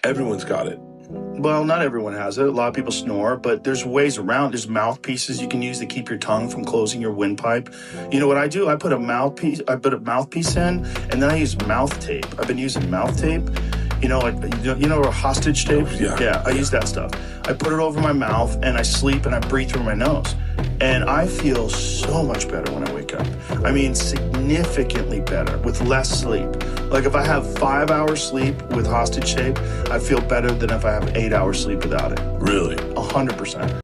Everyone's got it. Well, not everyone has it. A lot of people snore, but there's ways around. There's mouthpieces you can use to keep your tongue from closing your windpipe. You know what I do? I put a mouthpiece in, and then I use mouth tape. I've been using mouth tape. You know, like a hostage tape? Yeah. I use that stuff. I put it over my mouth, and I sleep, and I breathe through my nose. And I feel so much better when I wake up. I mean, significantly better with less sleep. Like if I have 5 hours sleep with hostage tape, I feel better than if I have 8 hours sleep without it. Really? 100%.